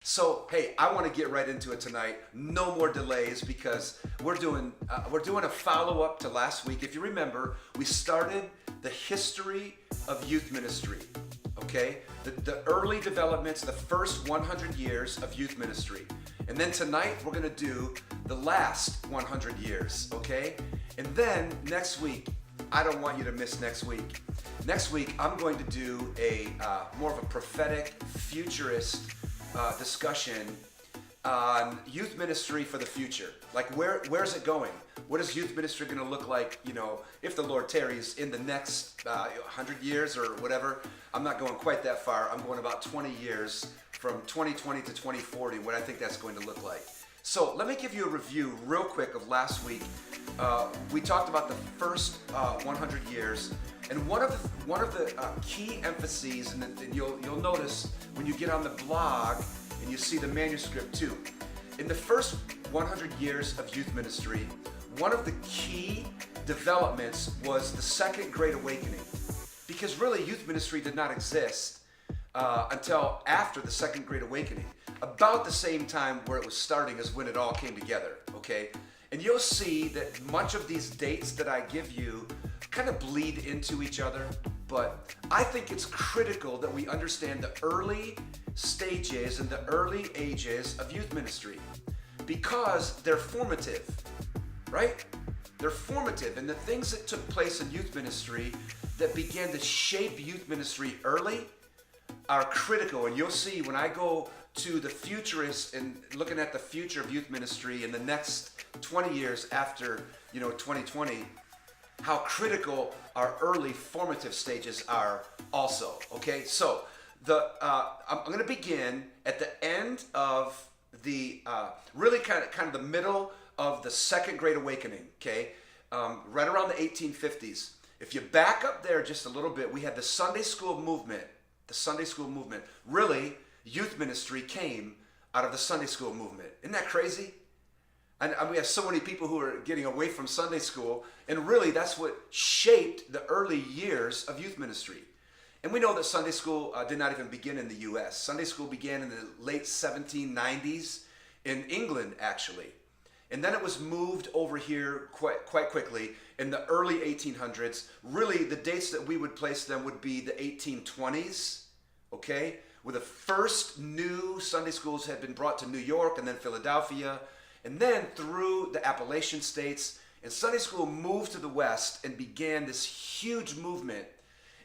So, hey, I want to get right into it tonight. No more delays because we're doing a follow-up to last week. If you remember, we started the history of youth ministry. Okay, the early developments, the first 100 years of youth ministry, and then tonight we're going to do the last 100 years. Okay, and then next week, I don't want you to miss next week. Next week, I'm going to do a more of a prophetic, futurist discussion on youth ministry for the future. Like where's it going? What is youth ministry going to look like, if the Lord tarries in the next 100 years or whatever? I'm not going quite that far. I'm going about 20 years from 2020 to 2040, what I think that's going to look like. So let me give you a review real quick of last week. We talked about the first 100 years, and one of the key emphases, and you'll notice when you get on the blog and you see the manuscript too. In the first 100 years of youth ministry, one of the key developments was the Second Great Awakening, because really youth ministry did not exist until after the Second Great Awakening, about the same time where it was starting is when it all came together. Okay, and you'll see that much of these dates that I give you kind of bleed into each other, but I think it's critical that we understand the early stages and the early ages of youth ministry because they're formative, right? They're formative, and the things that took place in youth ministry that began to shape youth ministry early are critical. And you'll see when I go to the futurists and looking at the future of youth ministry in the next 20 years after 2020, how critical our early formative stages are also. Okay, so I'm going to begin at the end of the really kind of the middle of the Second Great Awakening. Okay, right around the 1850s. If you back up there just a little bit, we had the Sunday school movement. The Sunday school movement. Really, youth ministry came out of the Sunday school movement. Isn't that crazy? And we have so many people who are getting away from Sunday school, and really that's what shaped the early years of youth ministry. And we know that Sunday school did not even begin in the U.S. Sunday school began in the late 1790s in England, actually. And then it was moved over here quite quickly in the early 1800s. Really, the dates that we would place them would be the 1820s, okay? Where the first new Sunday schools had been brought to New York and then Philadelphia, and then through the Appalachian states, and Sunday school moved to the West and began this huge movement.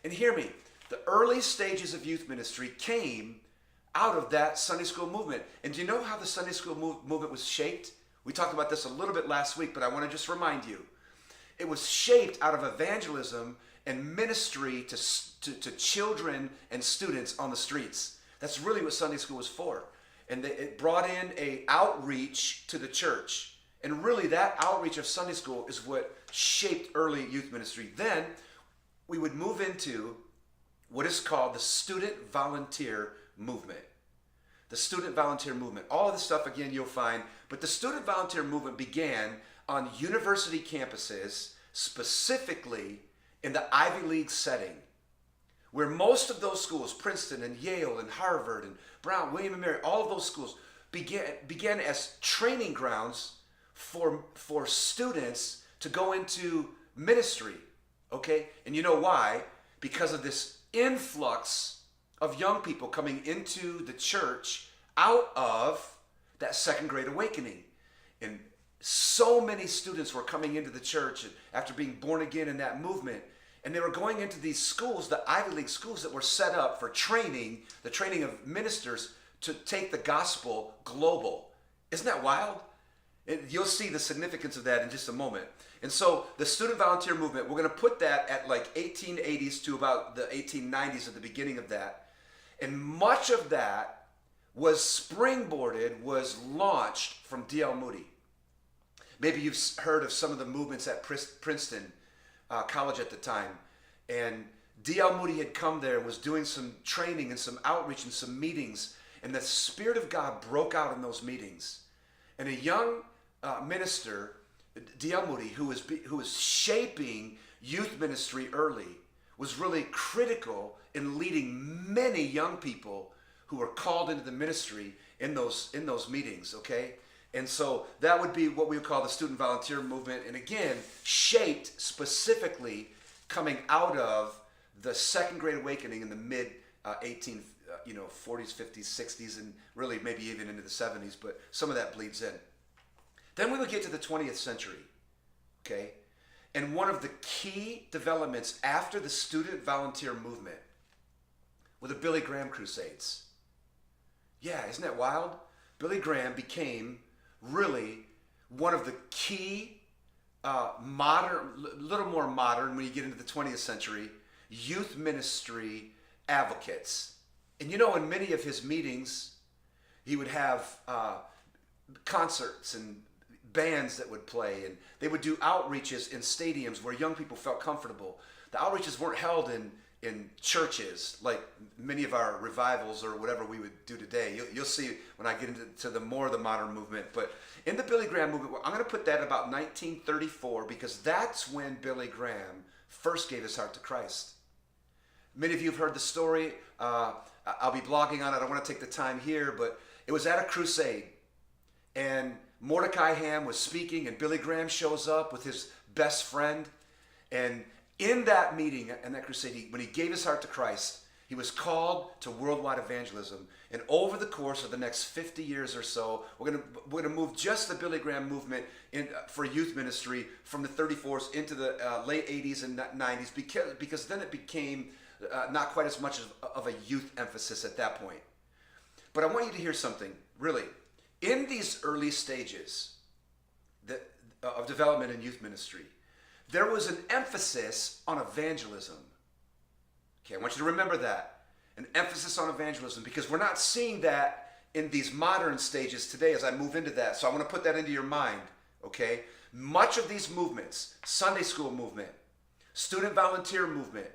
And hear me, the early stages of youth ministry came out of that Sunday school movement. And do you know how the Sunday school movement was shaped? We talked about this a little bit last week, but I want to just remind you. It was shaped out of evangelism and ministry to children and students on the streets. That's really what Sunday school was for. And it brought in an outreach to the church. And really that outreach of Sunday school is what shaped early youth ministry. Then we would move into what is called the student volunteer movement. The student volunteer movement. All of this stuff, again, you'll find. But the student volunteer movement began on university campuses, specifically in the Ivy League setting, where most of those schools, Princeton and Yale and Harvard and Brown, William and Mary, all of those schools began as training grounds for students to go into ministry, okay? And you know why? Because of this influx of young people coming into the church out of that Second Great Awakening. And so many students were coming into the church after being born again in that movement. And they were going into these schools, the Ivy League schools that were set up for training, the training of ministers to take the gospel global. Isn't that wild? And you'll see the significance of that in just a moment. And so the student volunteer movement, we're going to put that at like 1880s to about the 1890s at the beginning of that. And much of that was springboarded, was launched from D.L. Moody. Maybe you've heard of some of the movements at Princeton College at the time. And D.L. Moody had come there and was doing some training and some outreach and some meetings. And the Spirit of God broke out in those meetings. And a young minister, D.L. Moody, who was shaping youth ministry early, was really critical in leading many young people who were called into the ministry in those meetings, okay? And so that would be what we would call the student volunteer movement, and again, shaped specifically coming out of the Second Great Awakening in the mid 40s, 50s, 60s, and really maybe even into the 70s, but some of that bleeds in. Then we would get to the 20th century, okay? And one of the key developments after the student volunteer movement were the Billy Graham crusades. Yeah, isn't that wild? Billy Graham became really one of the key modern, little more modern when you get into the 20th century, youth ministry advocates. And in many of his meetings, he would have concerts and bands that would play, and they would do outreaches in stadiums where young people felt comfortable. The outreaches weren't held in churches like many of our revivals or whatever we would do today. You'll see when I get into the more of the modern movement. But in the Billy Graham movement, I'm going to put that about 1934 because that's when Billy Graham first gave his heart to Christ. Many of you have heard the story. I'll be blogging on it. I don't want to take the time here, but it was at a crusade. And Mordecai Ham was speaking, and Billy Graham shows up with his best friend. And in that meeting, and that crusade, when he gave his heart to Christ, he was called to worldwide evangelism. And over the course of the next 50 years or so, we're gonna move just the Billy Graham movement for youth ministry from the 34s into the late 80s and 90s because then it became not quite as much of a youth emphasis at that point. But I want you to hear something, really. In these early stages of development in youth ministry, there was an emphasis on evangelism. Okay, I want you to remember that. An emphasis on evangelism, because we're not seeing that in these modern stages today as I move into that. So I want to put that into your mind, okay? Much of these movements, Sunday school movement, student volunteer movement,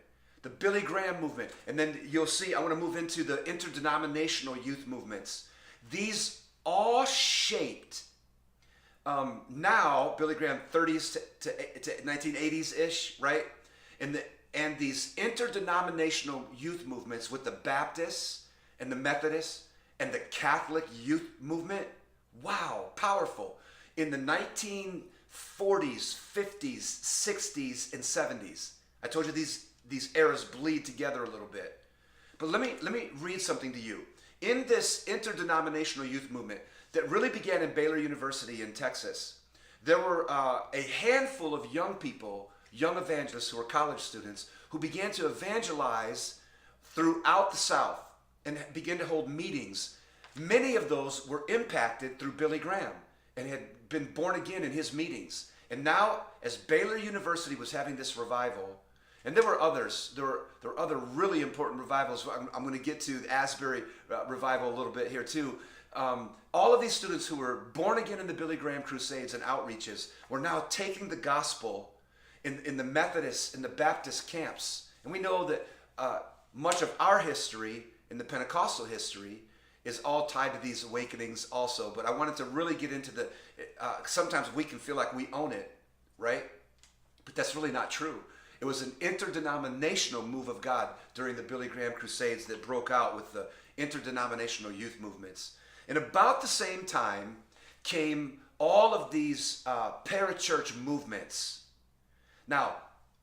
the Billy Graham movement, and then you'll see I want to move into the interdenominational youth movements. These all shaped now Billy Graham 30s to 1980s-ish, right? And these interdenominational youth movements with the Baptists and the Methodists and the Catholic youth movement, wow, powerful. In the 1940s, 50s, 60s, and 70s. I told you these eras bleed together a little bit. But let me read something to you. In this interdenominational youth movement that really began in Baylor University in Texas, there were a handful of young people, young evangelists who were college students, who began to evangelize throughout the South and began to hold meetings. Many of those were impacted through Billy Graham and had been born again in his meetings. And now, as Baylor University was having this revival, and there were others. There were other really important revivals. I'm going to get to the Asbury revival a little bit here too. All of these students who were born again in the Billy Graham crusades and outreaches were now taking the gospel in the Methodist and the Baptist camps. And we know that much of our history in the Pentecostal history is all tied to these awakenings also. But I wanted to really get into sometimes we can feel like we own it, right? But that's really not true. It was an interdenominational move of God during the Billy Graham crusades that broke out with the interdenominational youth movements. And about the same time came all of these parachurch movements. Now,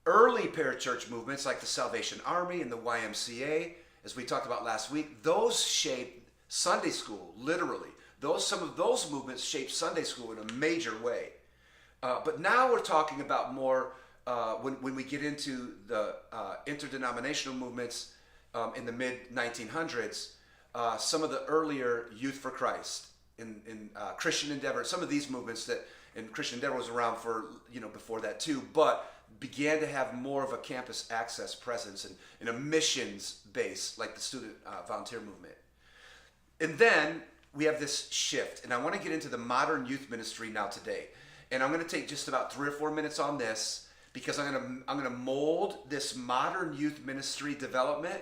early parachurch movements like the Salvation Army and the YMCA, as we talked about last week, those shaped Sunday school, literally. Some of those movements shaped Sunday school in a major way. But now we're talking about more when we get into the interdenominational movements in the mid-1900s, some of the earlier Youth for Christ in Christian Endeavor, some of these movements and Christian Endeavor was around for, before that too, but began to have more of a campus access presence and a missions base like the student volunteer movement. And then we have this shift, and I want to get into the modern youth ministry now today. And I'm going to take just about 3 or 4 minutes on this, because I'm going to mold this modern youth ministry development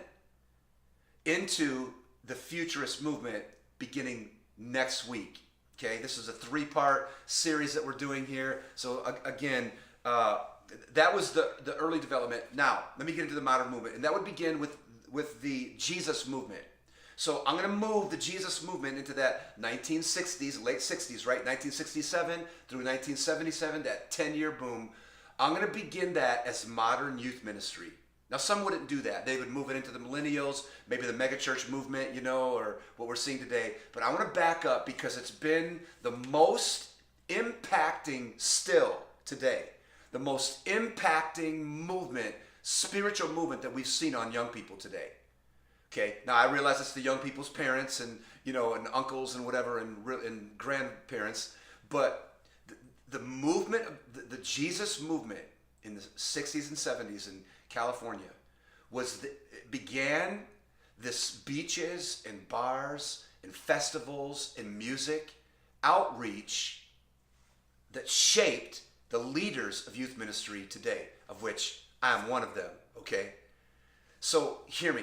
into the futurist movement beginning next week. Okay, this is a 3-part series that we're doing here. So again, that was the early development. Now, let me get into the modern movement, and that would begin with the Jesus movement. So I'm going to move the Jesus movement into that 1960s, late 60s, right? 1967 through 1977, that 10-year boom. I'm going to begin that as modern youth ministry. Now, some wouldn't do that. They would move it into the millennials, maybe the megachurch movement, or what we're seeing today. But I want to back up because it's been the most impacting still today, the most impacting movement, spiritual movement that we've seen on young people today. Okay, now I realize it's the young people's parents and and uncles and whatever and grandparents, but the movement, the Jesus movement in the 60s and 70s in California began this beaches and bars and festivals and music outreach that shaped the leaders of youth ministry today, of which I am one of them. Okay, so hear me.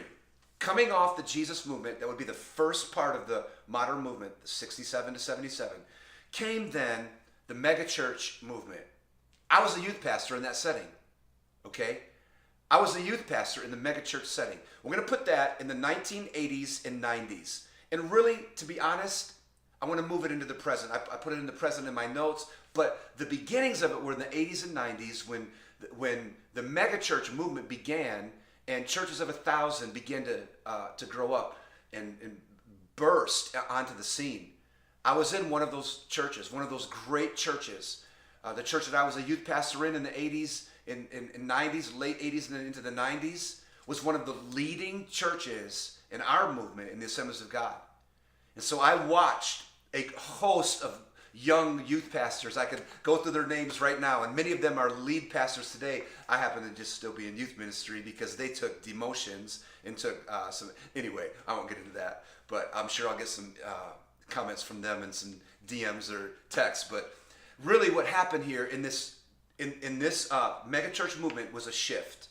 Coming off the Jesus movement, that would be the first part of the modern movement, the 67 to 77, came then the megachurch movement. I was a youth pastor in that setting, okay? I was a youth pastor in the megachurch setting. We're going to put that in the 1980s and 90s. And really, to be honest, I want to move it into the present. I put it in the present in my notes, but the beginnings of it were in the 80s and 90s when the megachurch movement began and churches of 1,000 began to grow up and burst onto the scene. I was in one of those churches, one of those great churches. The church that I was a youth pastor in the 80s and 90s, late 80s and into the 90s, was one of the leading churches in our movement in the Assemblies of God. And so I watched a host of young youth pastors. I could go through their names right now, and many of them are lead pastors today. I happen to just still be in youth ministry because they took demotions and took some. Anyway, I won't get into that, but I'm sure I'll get some comments from them and some DMs or texts. But really, what happened here in this megachurch movement was a shift.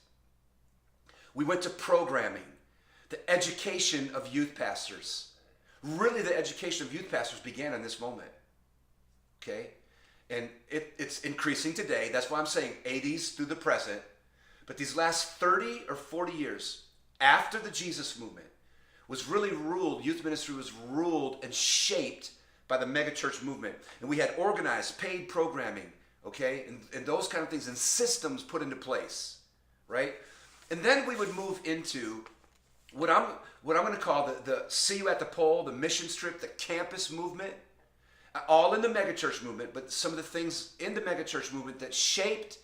We went to programming, the education of youth pastors. Really, the education of youth pastors began in this moment. Okay, and it's increasing today. That's why I'm saying 80s through the present. But these last 30 or 40 years after the Jesus movement was really ruled, youth ministry was ruled and shaped by the megachurch movement. And we had organized, paid programming, okay, and those kind of things and systems put into place, right? And then we would move into what I'm going to call the See You at the Pole, the mission trip, the campus movement. All in the megachurch movement, but some of the things in the megachurch movement that shaped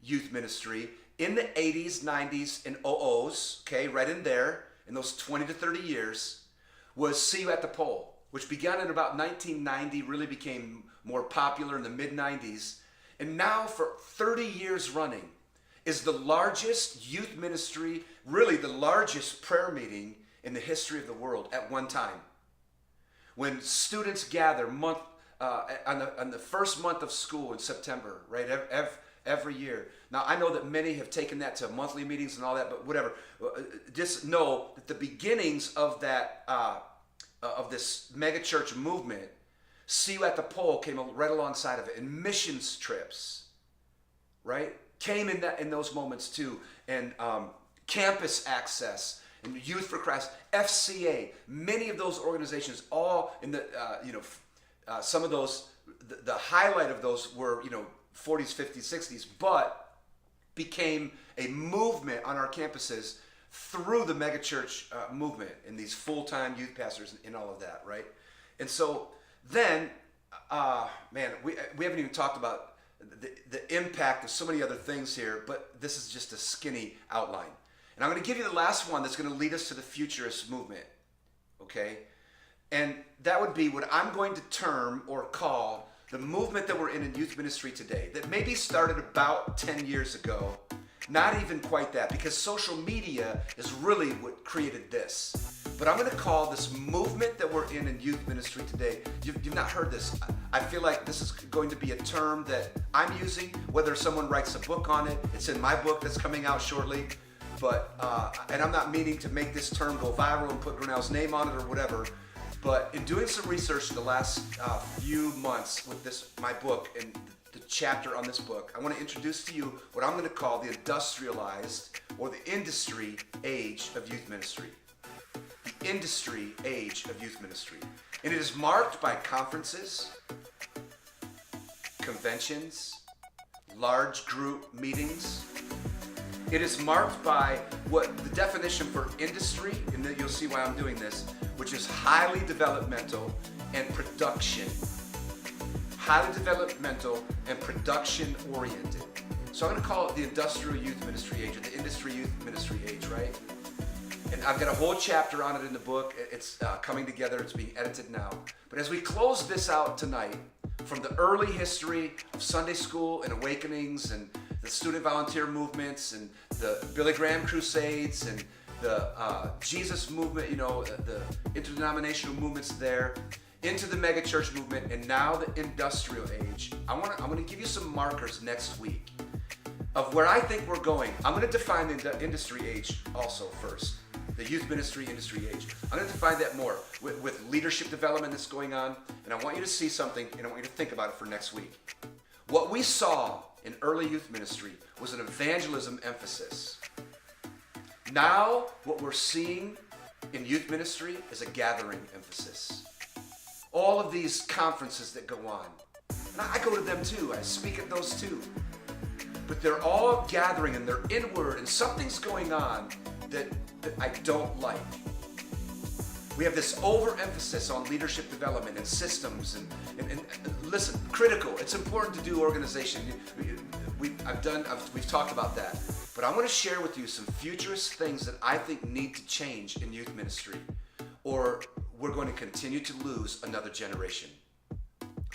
youth ministry in the 80s, 90s, and 00s, okay, right in there, in those 20 to 30 years, was See You at the Pole, which began in about 1990, really became more popular in the mid-90s, and now for 30 years running is the largest youth ministry, really the largest prayer meeting in the history of the world at one time. When students gather on the first month of school in September, right, every year. Now, I know that many have taken that to monthly meetings and all that, but whatever. Just know that the beginnings of that, of this megachurch movement, See You at the Pole came right alongside of it, and missions trips, right, came in those moments too, and campus access, and Youth for Christ, FCA, many of those organizations, all in the, some of those, the highlight of those were, 40s, 50s, 60s, but became a movement on our campuses through the megachurch movement and these full-time youth pastors and all of that, right? And so then, we haven't even talked about the impact of so many other things here, but this is just a skinny outline. And I'm going to give you the last one that's going to lead us to the futurist movement, okay? And that would be what I'm going to term or call the movement that we're in youth ministry today, that maybe started about 10 years ago. Not even quite that, because social media is really what created this. But I'm going to call this movement that we're in youth ministry today, you've not heard this. I feel like this is going to be a term that I'm using, whether someone writes a book on it. It's in my book that's coming out shortly. But, and I'm not meaning to make this term go viral and put Grinnell's name on it or whatever. But in doing some research the last few months with my book and the chapter on this book, I want to introduce to you what I'm going to call the industrialized or the industry age of youth ministry. The industry age of youth ministry. And it is marked by conferences, conventions, large group meetings. It is marked by what the definition for industry, and then you'll see why I'm doing this, which is highly developmental and production. Highly developmental and production oriented. So I'm going to call it the industrial youth ministry age, or the industry youth ministry age, right? And I've got a whole chapter on it in the book. It's coming together. It's being edited now. But as we close this out tonight, from the early history of Sunday school and awakenings and the student volunteer movements and the Billy Graham crusades and the Jesus movement, the inter-denominational movements there, into the megachurch movement, and now the industrial age. I'm going to give you some markers next week of where I think we're going. I'm going to define the industry age also first. The youth ministry industry age. I'm going to define that more with leadership development that's going on, and I want you to see something, and I want you to think about it for next week. What we saw in early youth ministry was an evangelism emphasis. Now, what we're seeing in youth ministry is a gathering emphasis. All of these conferences that go on, and I go to them too, I speak at those too, but they're all gathering and they're inward, and something's going on that I don't like. We have this overemphasis on leadership development and systems and listen, critical. It's important to do organization. We've talked about that. But I want to share with you some futurist things that I think need to change in youth ministry, or we're going to continue to lose another generation.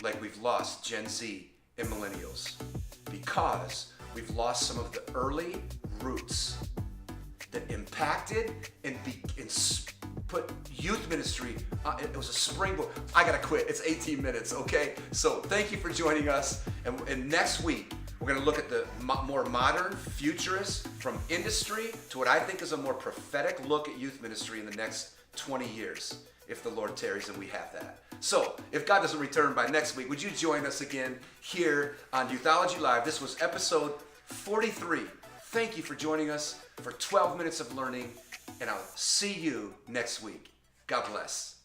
Like we've lost Gen Z and millennials, because we've lost some of the early roots that impacted and put youth ministry, it was a springboard. I gotta quit, it's 18 minutes, okay? So thank you for joining us, and next week, we're gonna look at the more modern, futurist, from industry to what I think is a more prophetic look at youth ministry in the next 20 years, if the Lord tarries and we have that. So, if God doesn't return by next week, would you join us again here on Youthology Live? This was episode 43. Thank you for joining us for 12 minutes of learning, and I'll see you next week. God bless.